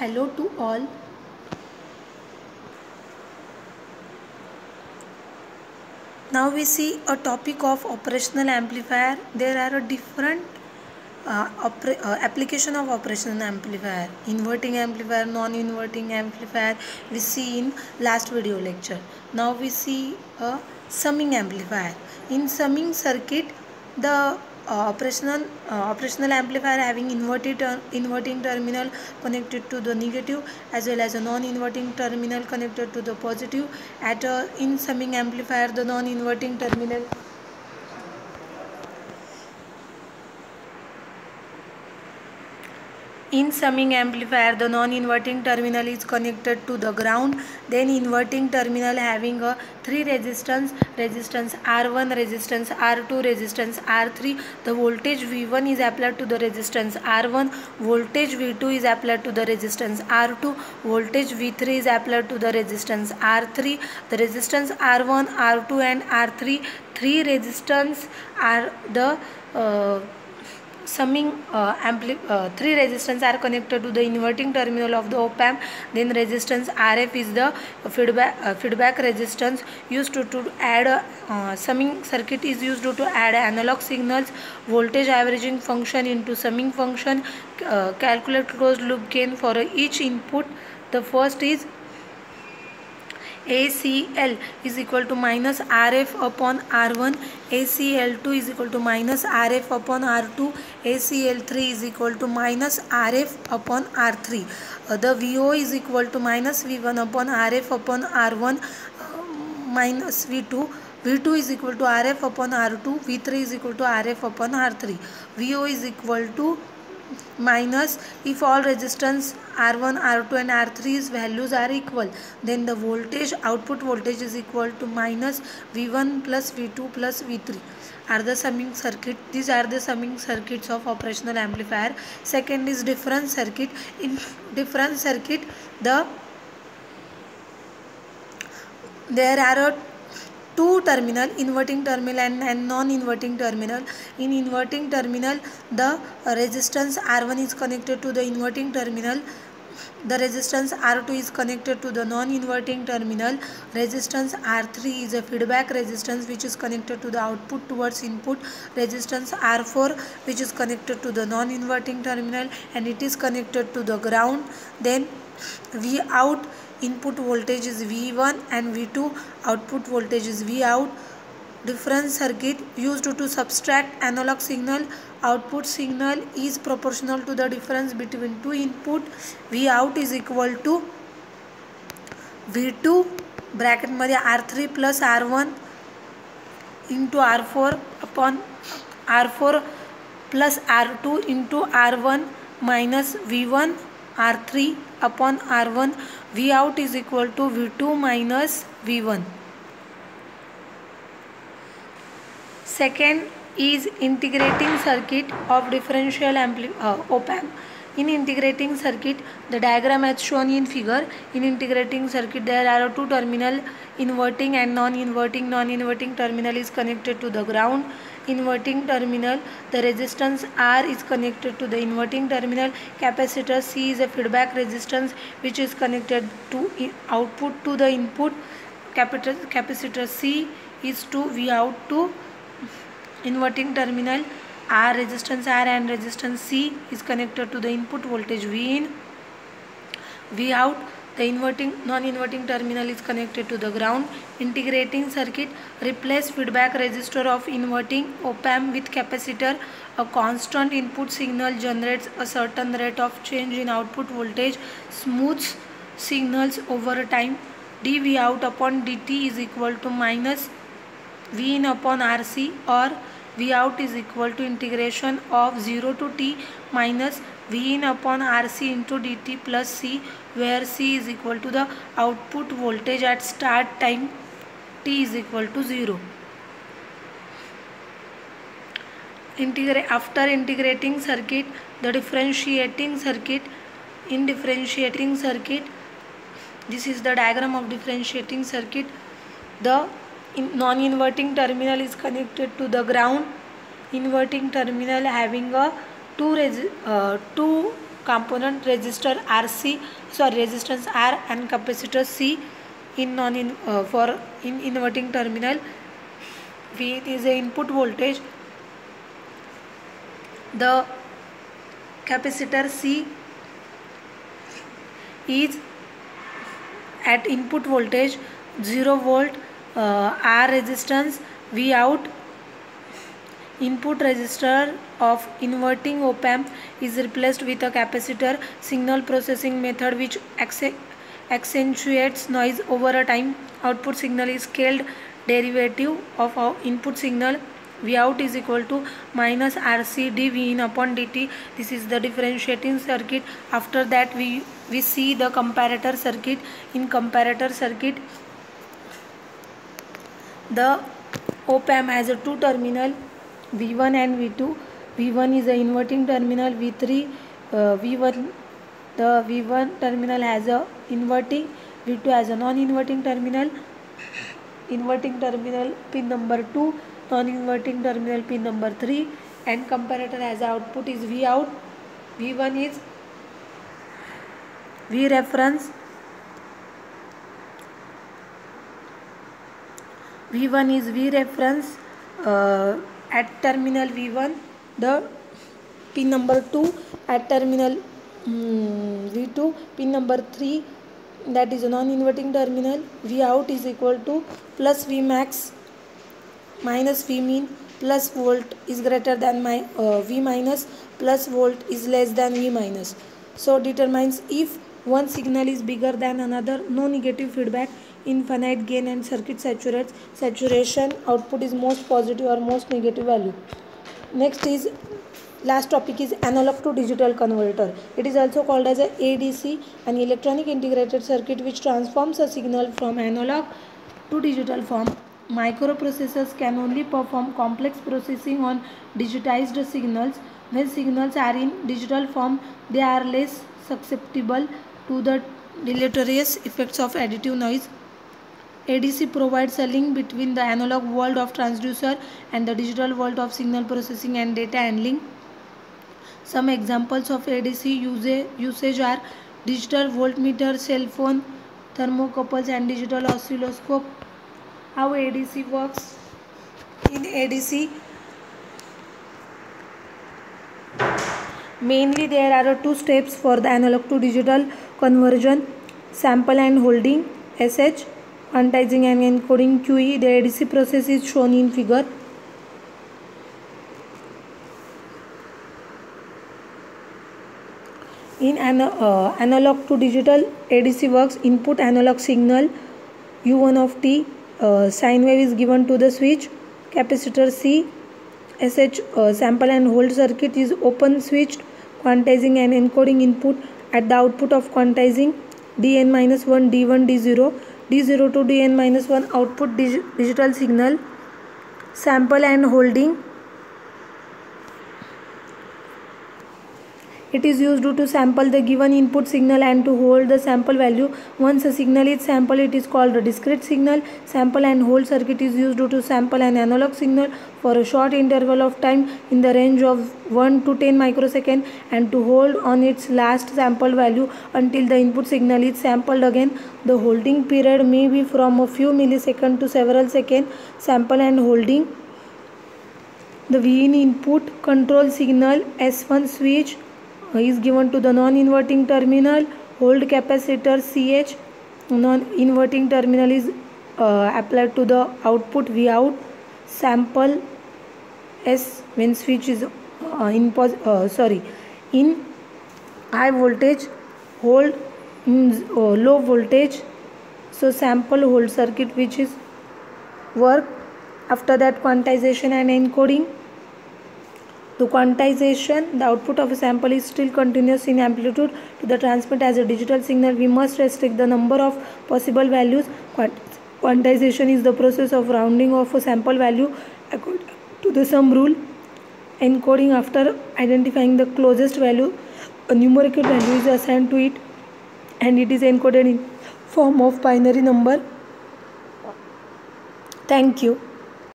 Hello to all. Now we see a topic of operational amplifier. There are a different application of operational amplifier. Inverting amplifier, non-inverting amplifier we see in last video lecture. Now we see a summing amplifier. In summing circuit, the operational amplifier having inverting terminal connected to the negative as well as a non-inverting terminal connected to the positive. In summing amplifier, the non-inverting terminal In summing amplifier, the non-inverting terminal is connected to the ground. Then inverting terminal having a three resistance R1, resistance R2, resistance R3. The voltage V1 is applied to the resistance R1. Voltage V2 is applied to the resistance R2. Voltage V3 is applied to the resistance R3. The resistance R1, R2 and R3, three resistance are the three resistance are connected to the inverting terminal of the op-amp. Then resistance RF is the feedback resistance used to add summing circuit is used to add analog signals. Voltage averaging function into summing function. Calculate closed loop gain for each input. The first is ACL is equal to minus RF upon R1, ACL2 is equal to minus RF upon R2, ACL3 is equal to minus RF upon R3. The VO is equal to minus V1 upon RF upon R1 minus V2. V2 is equal to RF upon R2, V3 is equal to RF upon R3. VO is equal to minus, if all resistance R1, R2 and R3's values are equal, then the voltage, output voltage is equal to minus V1 plus V2 plus V3 are the summing circuit. These are the summing circuits of operational amplifier. Second is difference circuit. In difference circuit, there are two terminal, inverting terminal and non-inverting terminal. In inverting terminal, the resistance R1 is connected to the inverting terminal. The resistance R2 is connected to the non-inverting terminal. Resistance R3 is a feedback resistance which is connected to the output towards input. Resistance R4 which is connected to the non-inverting terminal and it is connected to the ground. Then V out, input voltage is V1 and V2, output voltage is V out. Difference circuit used to subtract analog signal. Output signal is proportional to the difference between two input. V out is equal to V2 bracket मध्ये R3 plus R1 into R4 upon R4 plus R2 into R1 minus V1 R3 upon R1. V out is equal to V2 minus V1. Second is integrating circuit of differential op-amp. In integrating circuit, the diagram as shown in figure. In integrating circuit, there are two terminal, inverting and non-inverting. Non-inverting terminal is connected to the ground. Inverting terminal, the resistance R is connected to the inverting terminal. Capacitor C is a feedback resistance which is connected to output to the input. Capacitor C is to V out to inverting terminal. R, resistance R and resistance C is connected to the input voltage V in. V out, the non-inverting terminal is connected to the ground. Integrating circuit, replace feedback resistor of inverting op-amp with capacitor. A constant input signal generates a certain rate of change in output voltage. Smooths signals over time. dV out upon dt is equal to minus V in upon RC, or V out is equal to integration of 0 to t minus V in upon RC into dt plus C, where C is equal to the output voltage at start time t is equal to 0. After integrating circuit, the differentiating circuit. In differentiating circuit, this is the diagram of differentiating circuit. The non-inverting terminal is connected to the ground. Inverting terminal having a two component resistor resistance R and capacitor C in inverting terminal. V is a input voltage. The capacitor C is at input voltage 0 volt. R resistance, V out. Input resistor of inverting op amp is replaced with a capacitor. Signal processing method which accentuates noise over a time. Output signal is scaled derivative of our input signal. V out is equal to minus RC dV in upon dt. This is the differentiating circuit. After that we see the comparator circuit. In comparator circuit, the op amp has a two terminal, V1 and V2. V1 is a inverting terminal, V3 the V1 terminal has a inverting, V2 has a non-inverting terminal. Inverting terminal pin number 2, non-inverting terminal pin number 3, and comparator as output is V out. V1 is V reference. V1 is V reference at terminal V1. The pin number 2 at terminal V2. Pin number 3, that is a non-inverting terminal. V out is equal to plus V max minus V min plus volt is greater than V minus plus volt is less than V minus. So determines if one signal is bigger than another. No negative feedback. Infinite gain and circuit saturation. Output is most positive or most negative value. Next is last topic is analog to digital converter. It is also called as a ADC, an electronic integrated circuit which transforms a signal from analog to digital form. Microprocessors can only perform complex processing on digitized signals. When signals are in digital form, they are less susceptible to the deleterious effects of additive noise. ADC provides a link between the analog world of transducer and the digital world of signal processing and data handling. Some examples of ADC usage are digital voltmeter, cell phone, thermocouples, and digital oscilloscope. How ADC works? In ADC, mainly there are two steps for the analog to digital conversion: sample and holding SH, quantizing and encoding QE. The ADC process is shown in figure. In analog to digital, ADC works: input analog signal U1 of t, sine wave is given to the switch. Capacitor C, SH sample and hold circuit is open switched. Quantizing and encoding input at the output of quantizing dn-1 d1 d0 d0 to dn-1 output digital signal. Sample and holding, it is used to sample the given input signal and to hold the sample value. Once a signal is sampled, it is called a discrete signal. Sample and hold circuit is used to sample an analog signal for a short interval of time in the range of 1 to 10 microseconds and to hold on its last sample value until the input signal is sampled again. The holding period may be from a few milliseconds to several seconds. Sample and holding. The Vin input control signal S1 switch is given to the non-inverting terminal. Hold capacitor CH, non-inverting terminal is applied to the output V out. Sample S when switch is in high voltage, hold in low voltage. So sample hold circuit which is work. After that, quantization and encoding. To quantization, the output of a sample is still continuous in amplitude. To the transmit as a digital signal, we must restrict the number of possible values. Quantization is the process of rounding off a sample value according to the sum rule. Encoding, after identifying the closest value, a numerical value is assigned to it and it is encoded in form of binary number. Thank you.